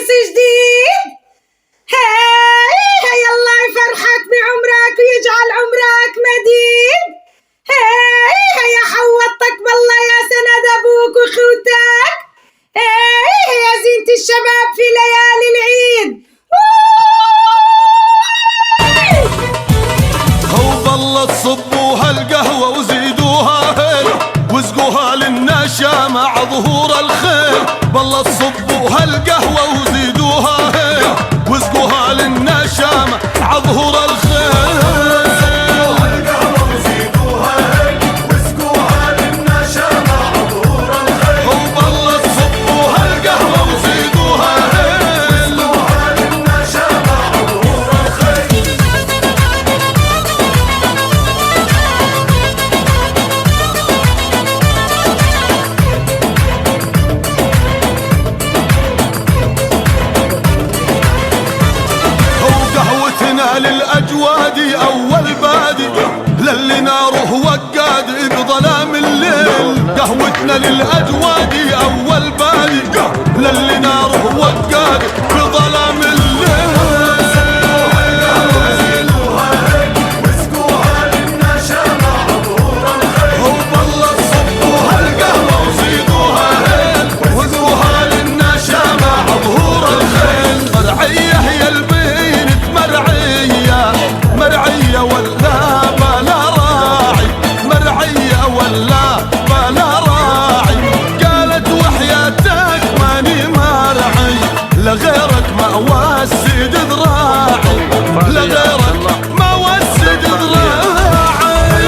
عرس جديد. هاي الله يفرحك بعمرك ويجعل عمرك مديد. هاي حوطك بالله يا سند ابوك واخوتك. يا زينة الشباب في ليالي العيد. هو بالله تصبوها القهوة وزيدوها هيل واسقوها للنشا مع ظهور الخيل. بالله تصبوها القهوة وزيدوها هيل واسقوها للنشا مع ظهور الخيل. للأجوادي أول بادي للي ناره وقاد بظلام الليل. قهوتنا للأجوادي أول بادي للي ناره وقاد بظلام الليل. هو بالله صبوها القهوة وزيدوها هيل واسقوها للنشا مع ظهور الخيل. مرعية هي البيت مرعية مرعية ولا بلا راعي. مرعية ولا بلا راعي. قالت وحياتك ماني مرعي لغيرك ما وسد ذراعي. لغيرك ما وسد ذراعي.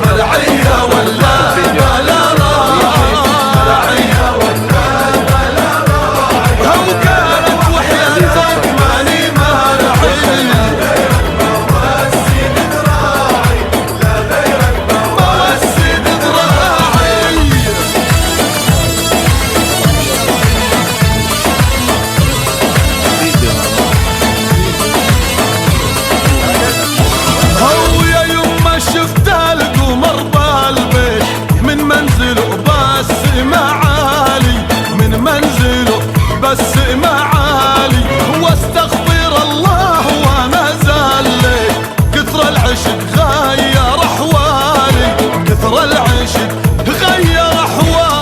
مرعية ولا بلا راعي. هو قالت وحياتك ماني مرعي ما وسد ذراعي. هو يا يما شفت القمر بالبيت من منزله بس معالي. من منزله بس معالي. واستغفر الله وانا زليت كثر العشق غير احوالي. كثر العشق غير احوالي.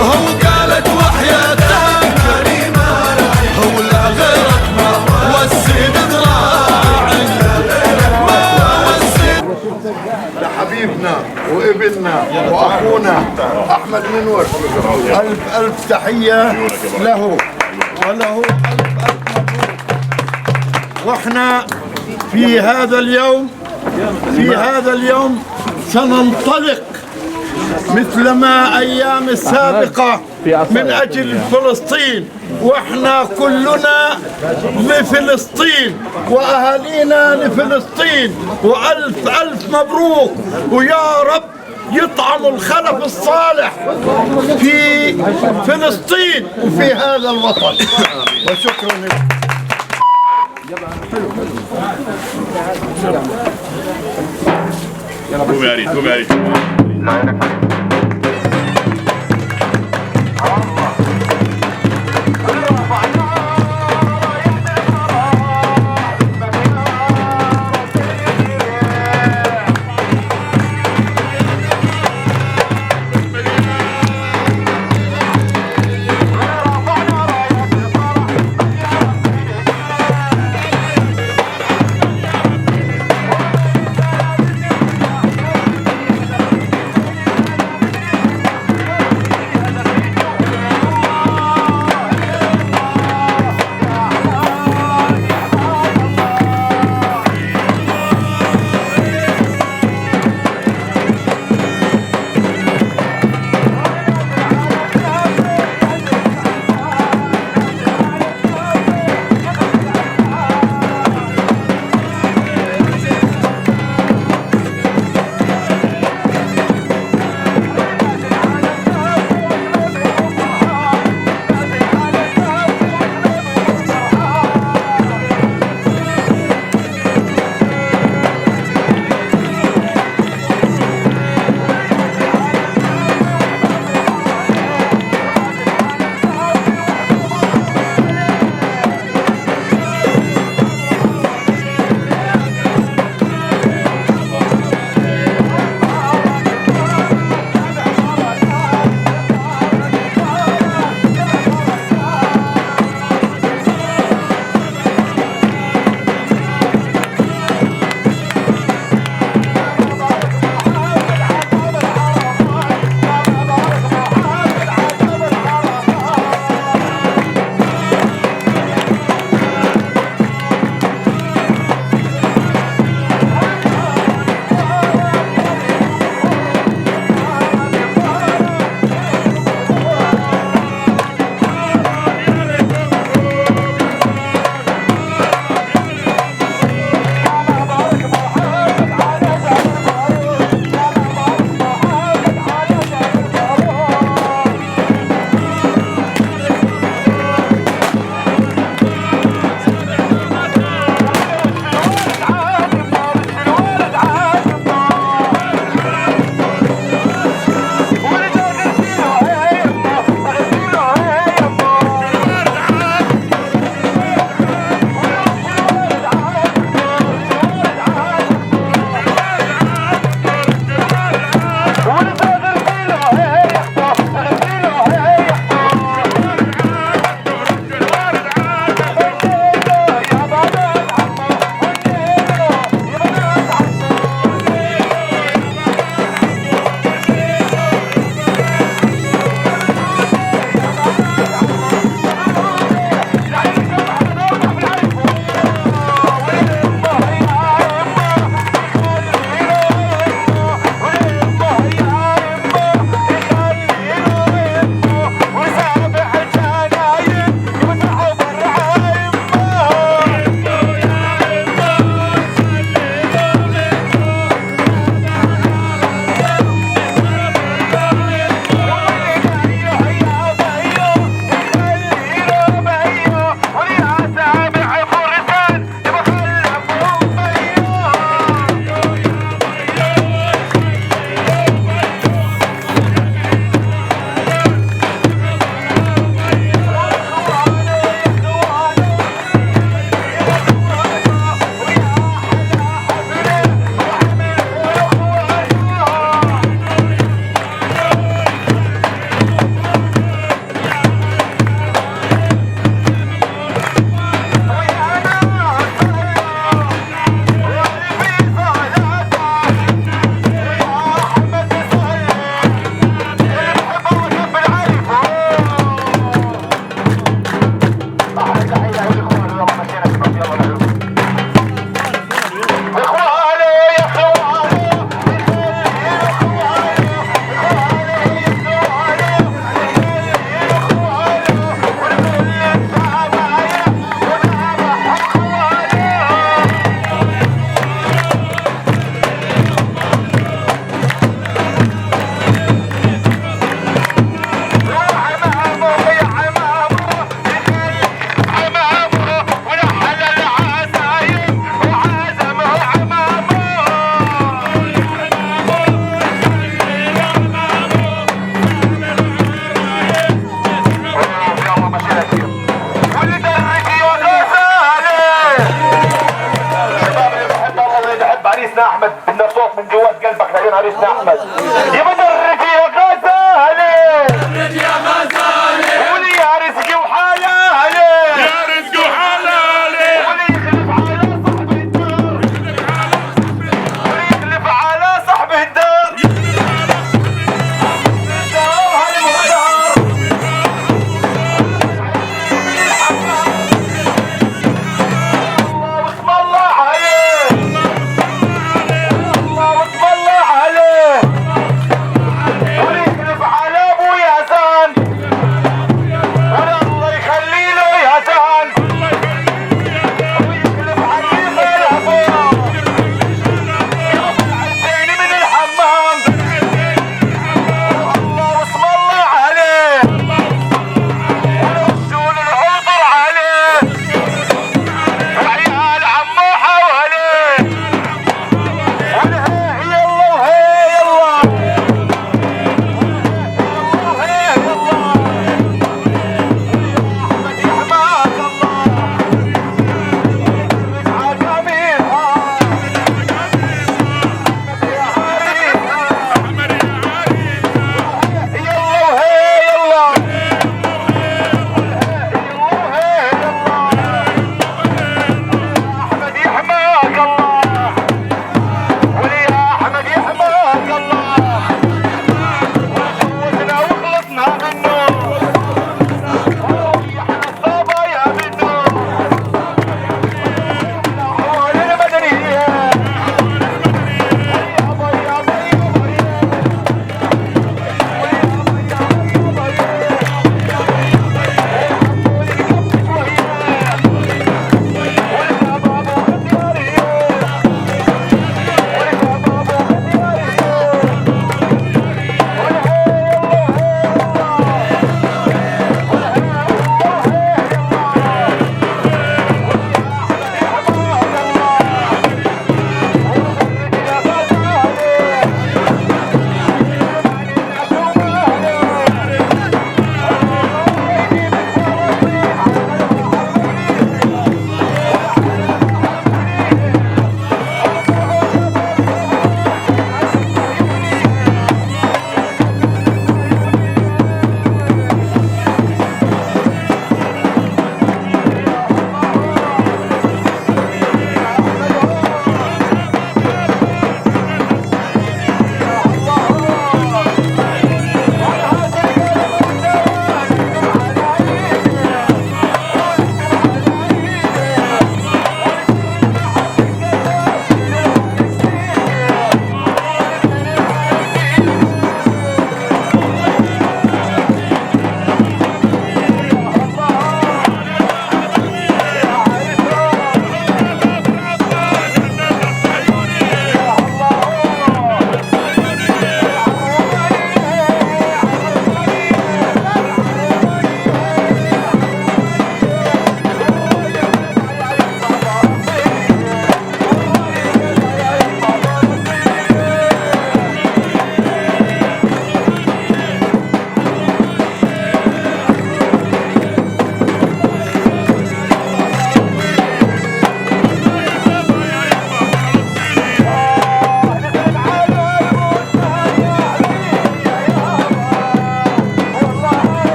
هو قالت وحياتك هو لا غيرك ما وسد ذراعي. ما وسد. لحبيبنا وابننا واخونا احمد منور الف الف تحيه له وله الف مبروك. واحنا في هذا اليوم سننطلق مثلما ايام السابقه من اجل فلسطين. واحنا كلنا لفلسطين واهالينا لفلسطين. والف الف مبروك. ويا رب يطعم الخلف الصالح في فلسطين وفي هذا الوطن. وشكرا لكم. قومي علي فارس احمد يا مدرب يا غزالي ولي يا رزقي وحلالي يا رزق وحلالي ولي يخلف على صاحب الدار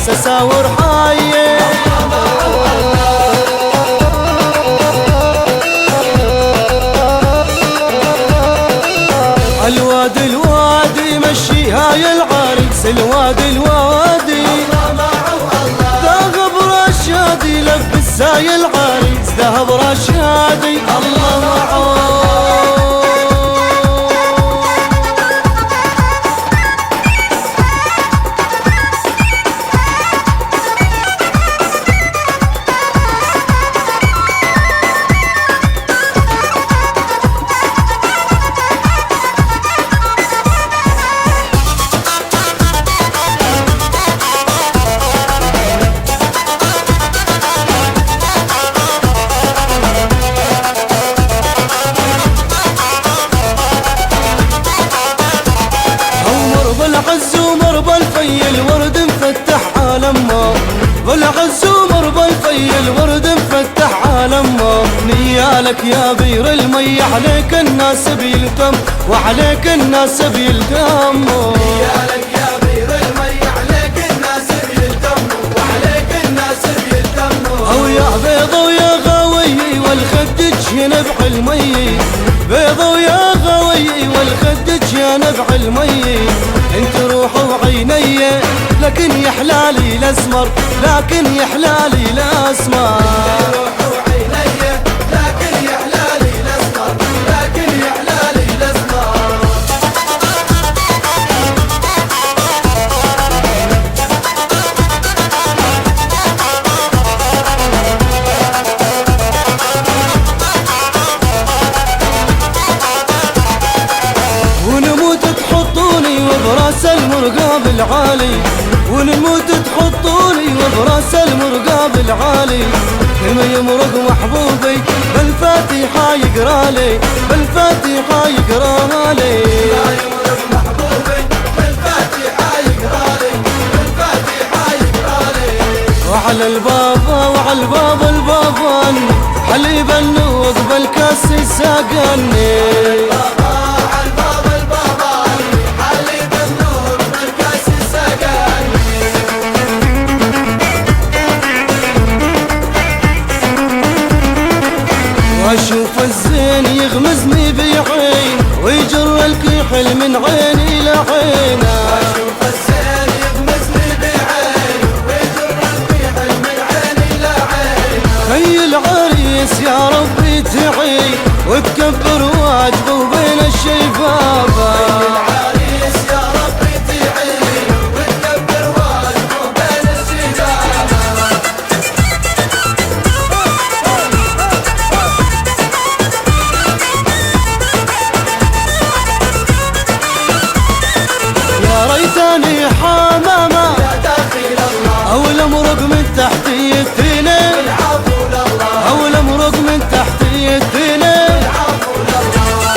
سساور حايه. الوادي الوادي مشي هاي العريس، الوادي الوادي ذهب رشادي لبس هاي العريس، ذهب رشادي الله معه. بالعز ومربى الفي الورد مفتح عالمه، بالعز ومربى الفي الورد مفتح عالمه. نيالك يا بير المي عليك الناس بيلتم، وعليك الناس بيلتم. نيالك يا بير المي عليك الناس بيلتم، وعليك الناس بيلتم. او يا بيض ويا غاوي والخد جنب المي، بيض ويا غاوي والخد جنب المي. انت روح وعيني لكن يا حلالي الاسمر، لكن يا حلالي الاسمر. روح وعيني لكن يا حلالي الاسمر، لكن يا حلالي الاسمر. ونموت تحطوني وبراس المرقاب العالي، ونموت تحطوني وبراس المرقاب العالي. كلمة يمرق محبوبي بالفاتحة يقرالي، بالفاتحة يقرالي. لا يمرق محبوبي بالفاتحة يقرالي، بالفاتحة يقرالي. وعلى البابا وعلى الباب البابان حليب النوق بالكاس ساقني. واشوف الزين يغمزني بعين ويجر الكحل من عيني لعينه. واشوف الزين يغمزني بعين ويجر الكحل من عيني لعينه. خي العريس يا ربي تعين وتكبر واجبه بين الشيبابه. خي العريس يا ربي تعين وتكبر واجبه بين الشيبابه. ريتني حمامة يا داخل الله، أو الأمرق من تحتي الدنيا، والعفو لله، أو الأمرق من تحتي الدنيا، والعفو لله.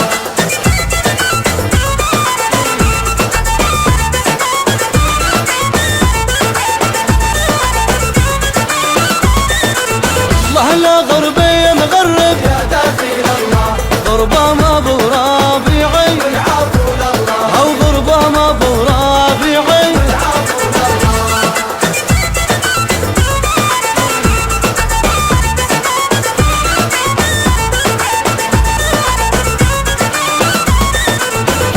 الله لا غربي مغرب يا داخل الله، غربة ما برابعي، والعفو لله، أو غربة ما برابعي، والعفو لله.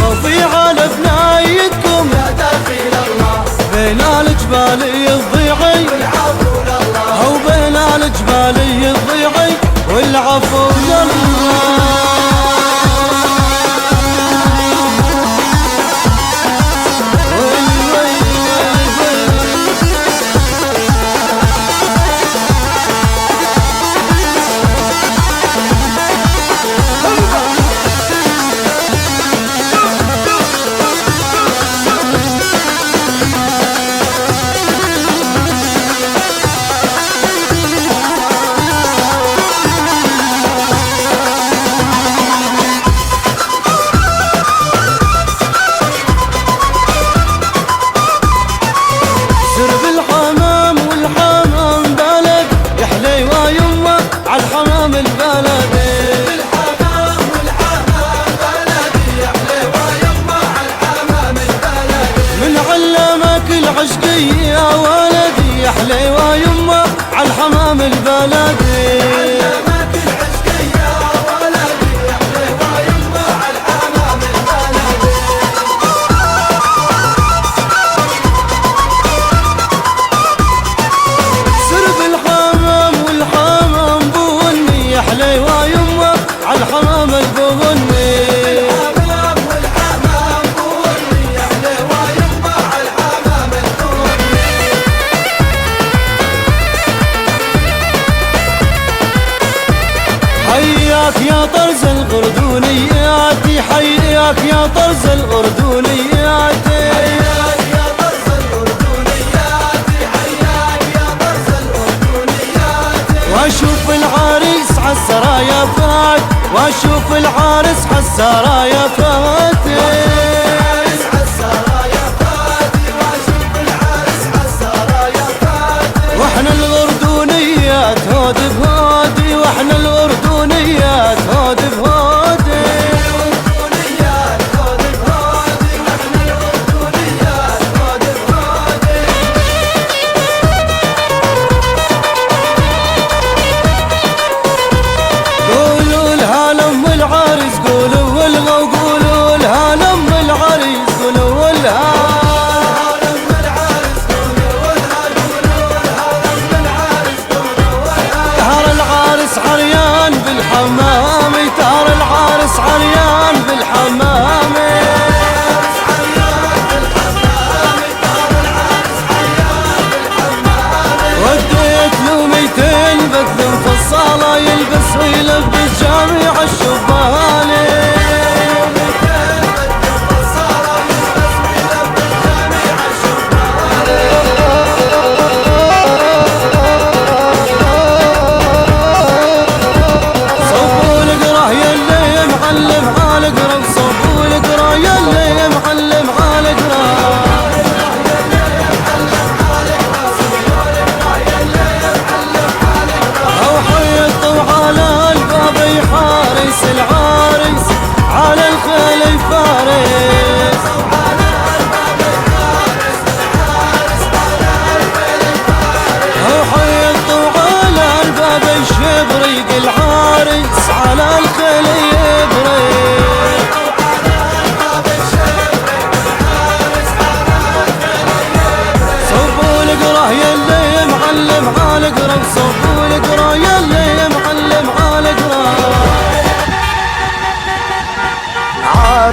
وفي على بنايتكم يا داخل الله بين الجبال الضيعي، والعفو لله، أو بين الجبال الضيعي، والعفو لله. حليوة يمه عالحمام البلدي. علمت العشق يا ولدي حليوة يمه عالحمام البلدي. سرب الحمام والحمام بوني يا حليوة يمه عالحمام البوني. حياك يا طرز الأردنيات حياك يا طرز الأردنيات. حياك يا طرز الأردنيات حياك يا طرز الأردنيات. واشوف العريس عالسرايا فات واشوف العريس عالسرايا فات. واحنا الأردنيات هود بهودي واحنا الأردنيات هود بهودي. الأردنيات هود بهودي واحنا الأردنيات هود بهودي. قولوا لها لم العريس قولوا لها وقولوا لها لم العريس قولوا لها. عريان بالحمام تار العارس عريان بالحمام. وديت له 200 بدل مفصلة يلبس ويلبس جميع الشبان.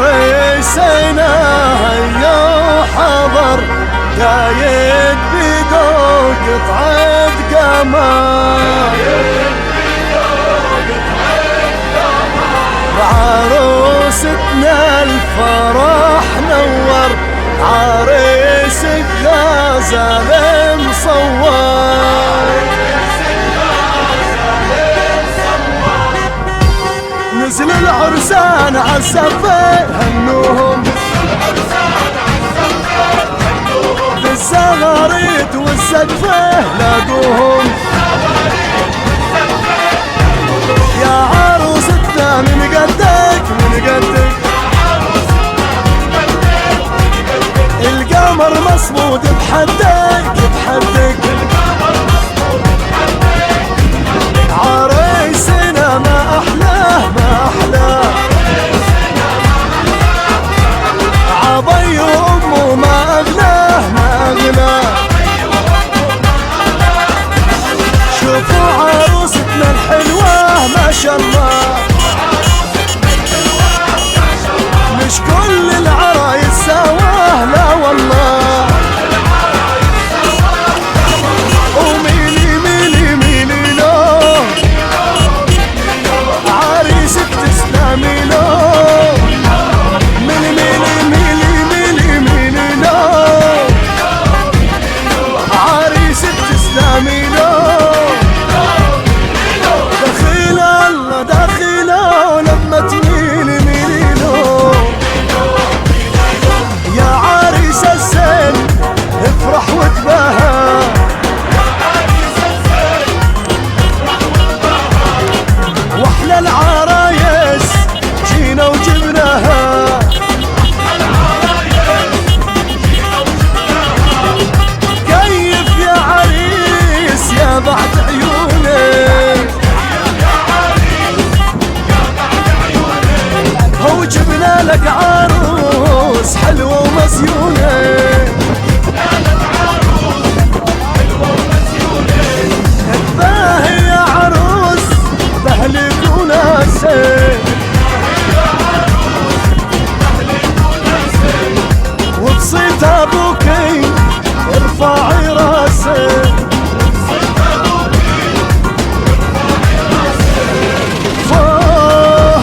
عريسنا هيا حضر قايد بيدو قطعة قمر. عروستنا الفرح نور عريسك لا زال مصور. نزل العرسان عالسفة هنوهم بالزغاريت والسقفة لاقوهم. يا عروستنا من قدك من قدك القمر مصمود بحدك بحدك. عريسنا ما أحلاه ما أحلاه عبي أمه ما أغلاه ما أغلاه. شوفوا عروستنا الحلوة ما شاء الله. مش كل العرايس سواه لا والله. وارفعي راسك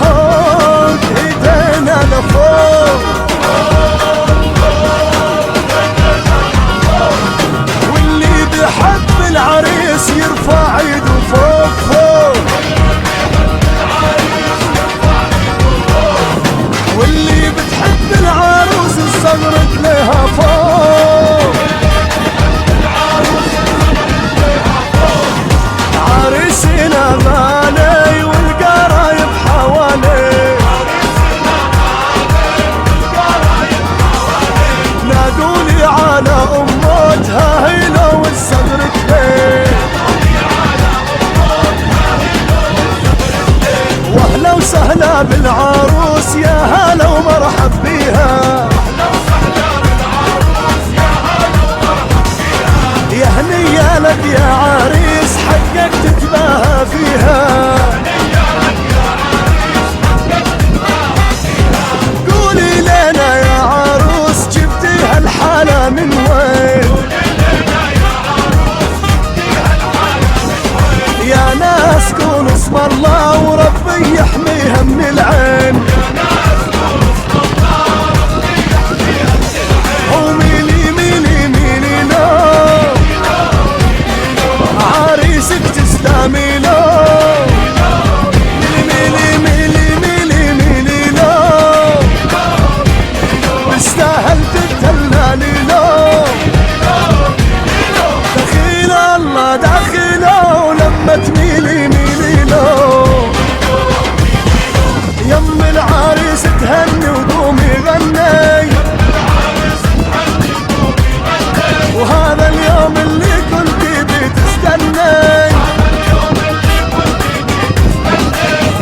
فوق ايدينا لفوق واللي بحب العريس يرفع ايده فوق فوق واللي بتحب العروس صغرت لها فوق عريسنا غالي والقرايب حوالي نادولي على اموتها هيلا والصغرت ليه واهلا وسهلا بالعروس يا هلا ومرحب بيها يا هنيا لك يا عريس حقك تتباهى فيها قولي لنا يا عروس جبتيها الحالة من وين يا ناس كون اسم الله وربي يحميها من العين وميلي ميلي ميلي لو عريسك تسلمي له ميلي ميلي ميلي ميلي لو تستاهل تتهللي له دخيل الله دخيله ولما تميلي ميلي له يم العريس تهني وقومي غني وهذا اليوم اللي كنتي بتستني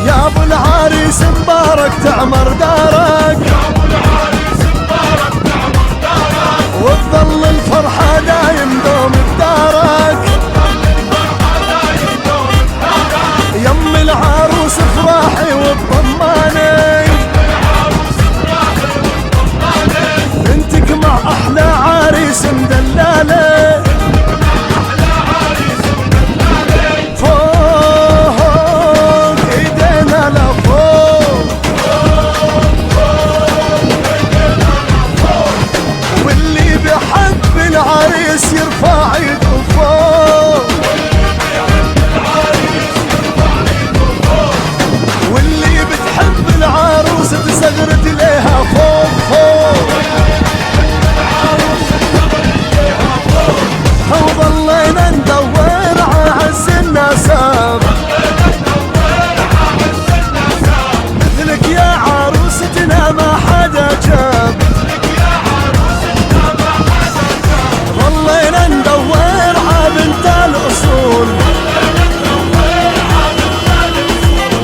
يا ابو العريس مبارك تعمر دارك وتظل الفرحة دايم دوم بدارك يم العروس افراحي وتطمني بنتك مع احلى عريس مدلالة فوق ايدينا لفوق واللي بحب العريس يرفع ايده فوق واللي بتحب العروس تزغرت ليها فوق فوق وظلينا ندور عز النسب مثلك يا عروستنا ما حدا جاب ظلينا ندور عبنت الاصول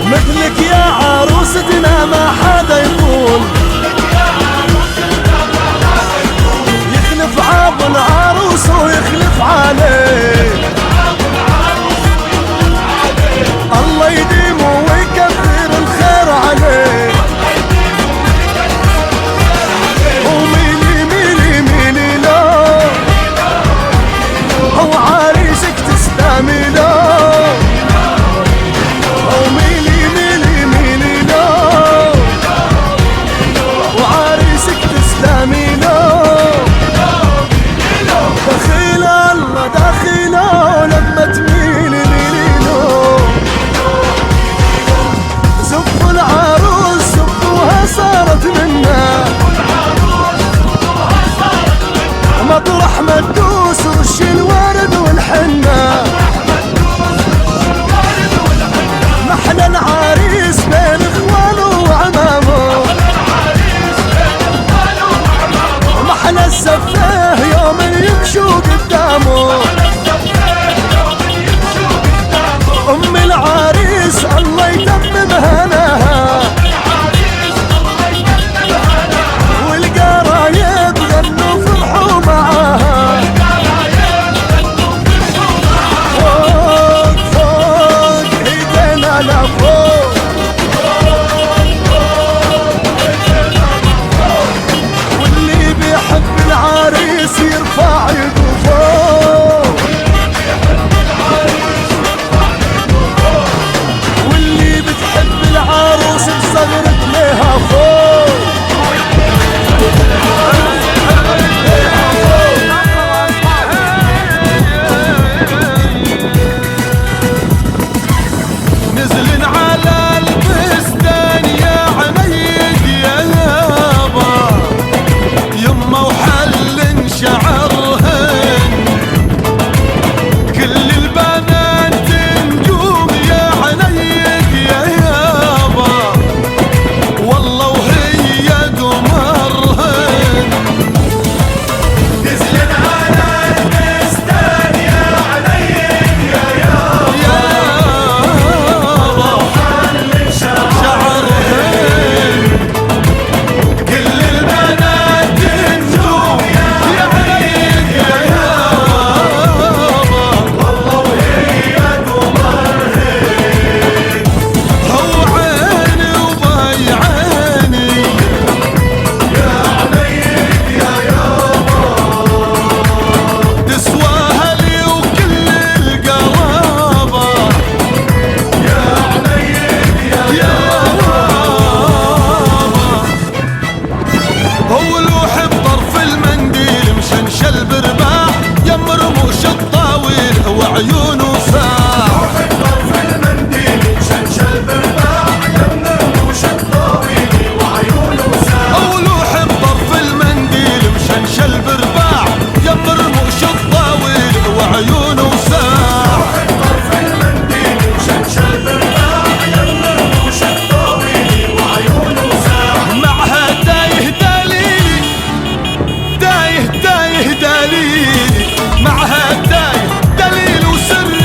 مثلك يا عروستنا ما حدا يقول يخلف عاب العروس ويخلف عليه الله يديمه ويكثر الخير عليه وميلي ميلي ميلي لو هو عريسك تسلمي له وميلي ميلي ميلي لو وعريسك تسلمي له دخيل الله دخيله لما تميلي ميلي له زفوا العروس زفوها صارت منا مطرح ما تدوس رش الورد والحنة محلى العريس بين اخوانه وعمامه محلى الزفاه يوم يمشوا قدامه وعيونه ساع. روح الطرف المنديل شنشل برباع يم رموش الطويل وعيونه ساع. ولوح بطرف المنديل مشنشل برباع يم رموش الطويل وعيونه ساع. روح الطرف المنديل شنشل برباع يم رموش الطويل وعيونه ساع. معها تايه دليلي تايه تايه دليلي معها تايه دليل وسر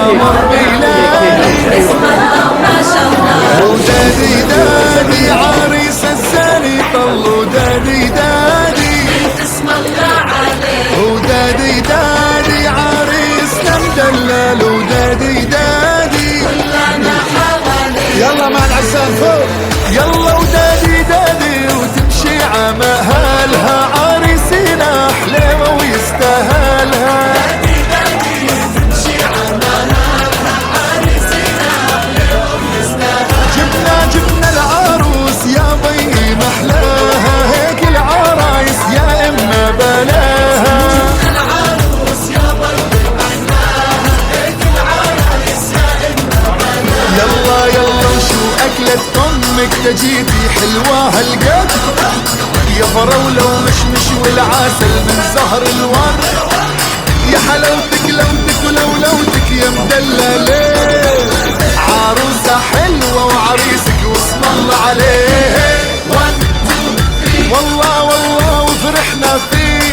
قمر بلادي اسم الله ما شاء الله. ودادي دادي عريس الزاني طلوا دادي دادي اسم الله عليه. ودادي دادي عريسنا مدلل ودادي دادي كلنا حواليه. يلا مع العسان فوق يلا ودادي دادي وتمشي عمهالها عريسنا حليوة ويستاهلها. دادي دادي وتمشي عمهالها عريسنا حليوة ويستاهلها. جبنا العروس يا بي محلاها هيك العرايس يا إما بلاها. جبنا العروس يا بي محلاها هيك العرايس يا إما بلاها. يلا يلا وشو أكلة أمك تجيبي حلوة هالقد يا فراولة ومشمش والعسل من زهر الورد. يا حلاوتك لوتك ولولوتك يا مدللة عروسة حلوة وعريسك واسم الله عليه. والله والله وفرحنا فيه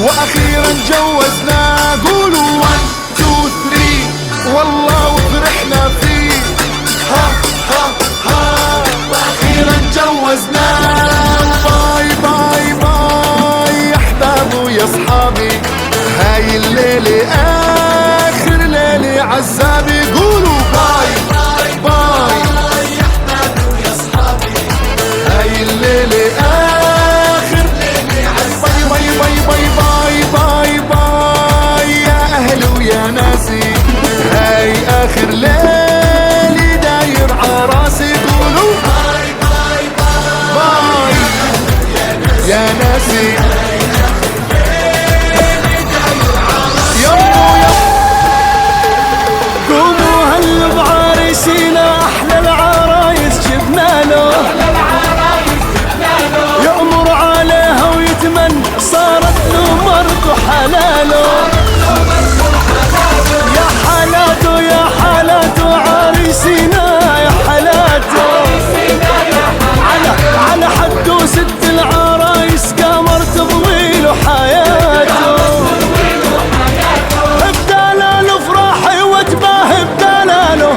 واخيرا جوزنا قولوا 1 2 3 والله وفرحنا فيه ها ها ها واخيرا جوزنا. باي باي باي يا احباب ويا اصحابي هاي الليله اخر ليله عزابي قولوا باي باي باي يا احباب ويا اصحابي هاي الليله اخر ليله عزابي. باي باي باي باي باي باي يا اهلي ويا ناسي هاي اخر ليله داير عراسي قولوا باي باي باي يا ناسي. قوموا هلوا بعريسينا احلى العرايس جبنا له. يأمر عليها ويتمنى صارت له مرته حلاله. يا حالاته يا حالاته عريسينا يا حالاته. على حده ست العرايس قمر تضوي له حياته. بدلاله فرحي وتباهي بدلاله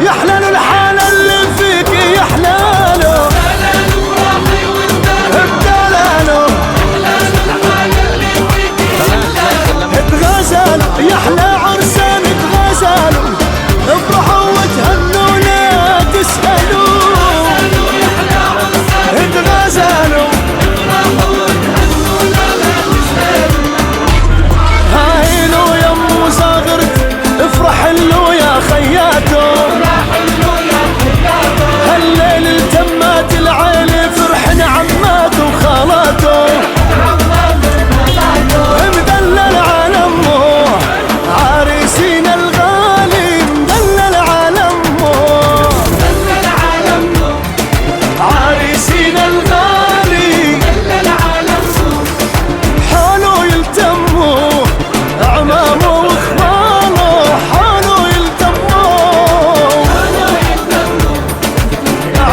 يحلاله الحالة اللي فيك يحلاله. بدلاله اتغزلوا يحلى عرسان اتغزلوا افرحوا وتهنوا لا تسألوا. اتغزلوا هاي له يمو زاغرت افرح له يا خياته. هالليل التمات العيلة فرحنا عماته وخالاته. مدلل على امه عريسينا الغالي مدلل على امه. عريسينا الغالي حاله يلتموا عمامه واخواله حاله يلتموا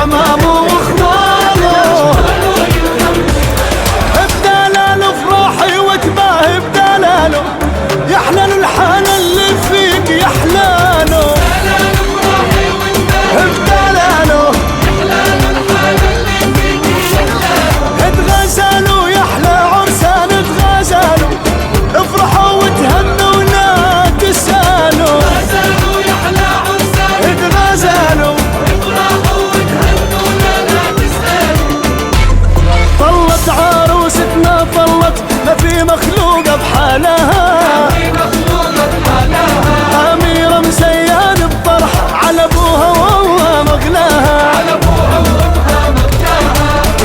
عمامه واخواله. بدلاله فرحي وتباهي بدلاله يحلاله الحالة اللي فيك يحلاله. بدلاله اتغزلوا يحلى عرسان اتغزلوا افرحوا وتهنوا لا تسألوا. اتغزلوا طلت عروستنا طلت ما في مخلوقة بحالها. أميرة مزيانة بطرح على ابوها وهو مغلاها.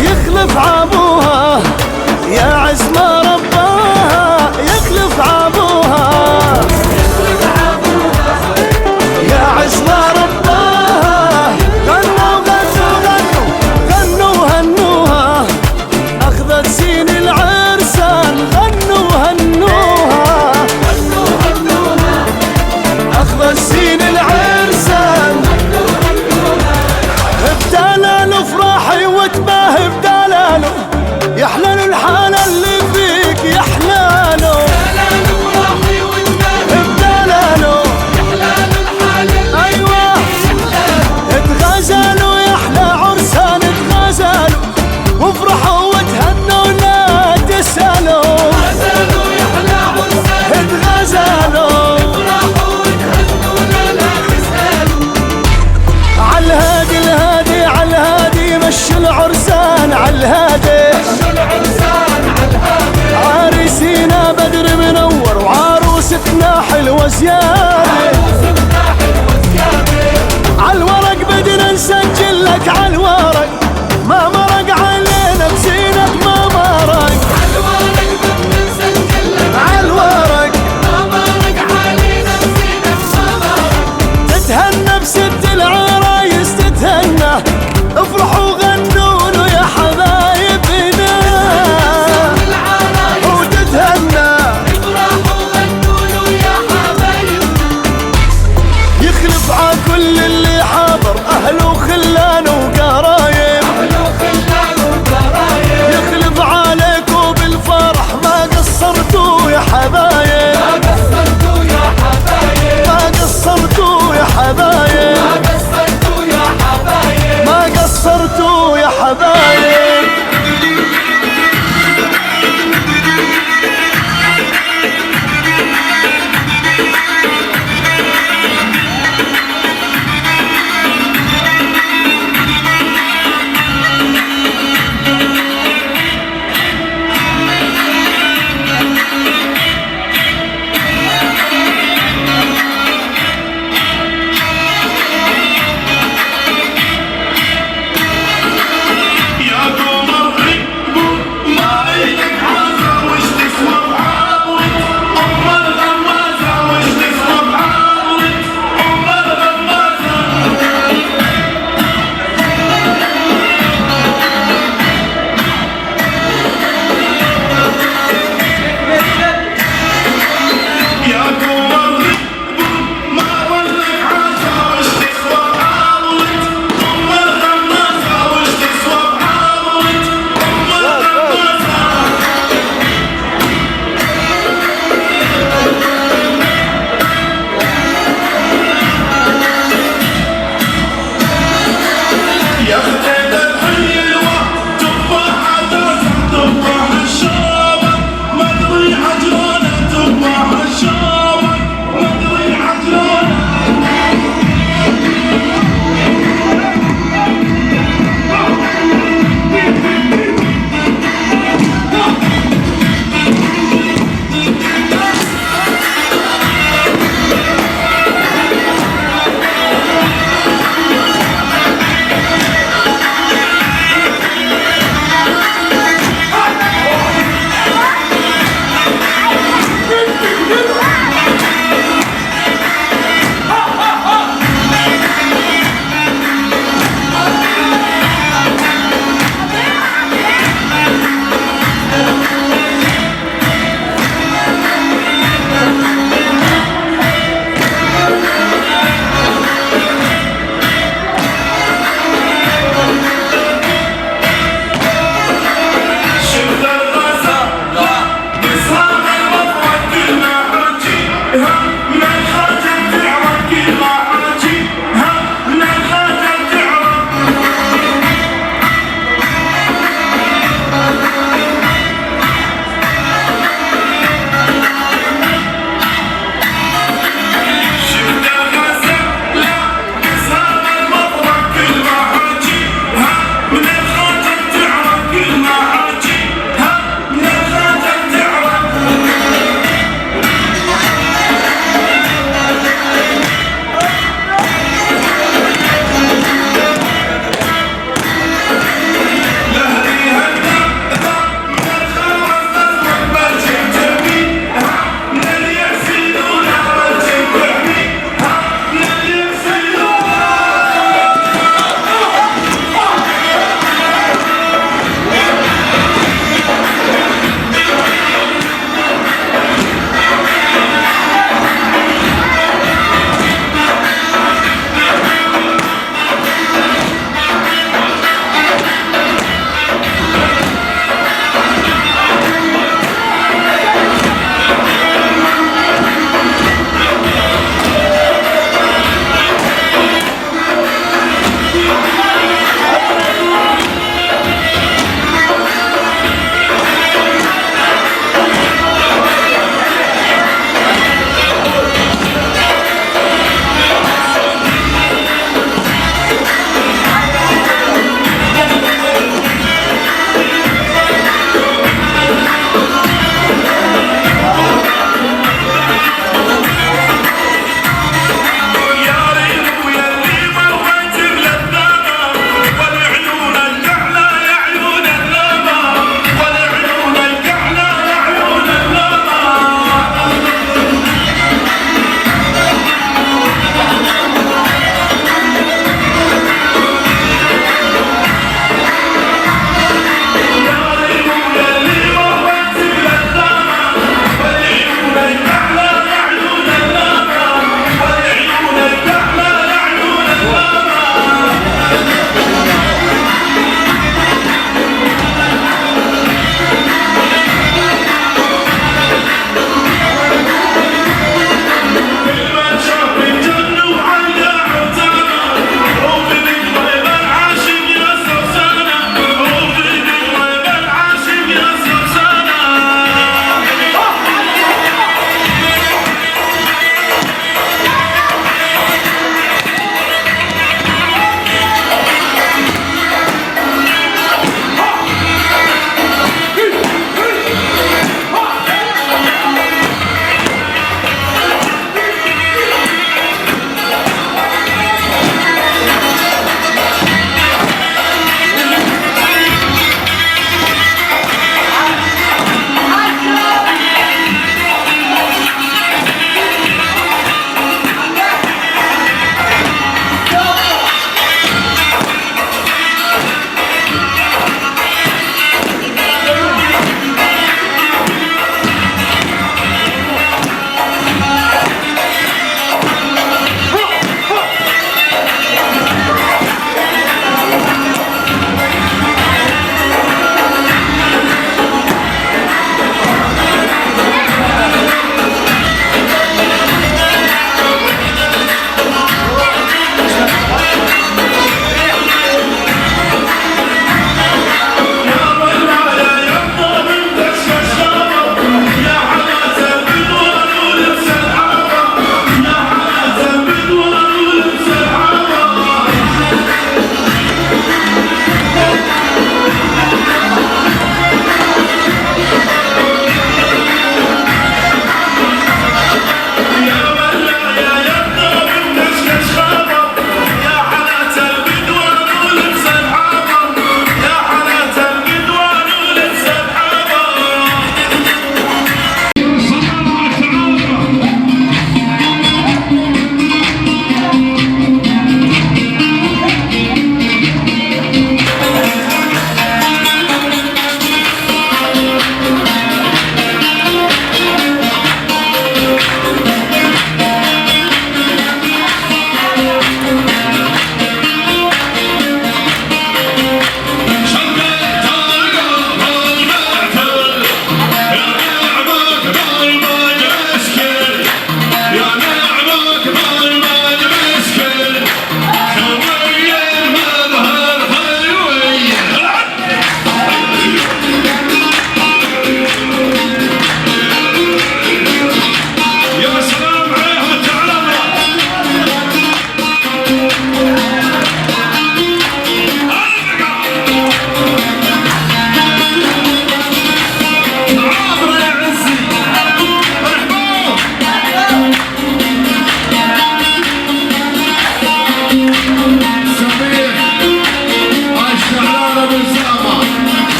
يخلف عابوها يا عز ما رباها يخلف عابوها يا عز ما رباها. غنوا غنوا غنوا غنوا هنوها اخذت سين العرسان غنوا هنوها. العراس يا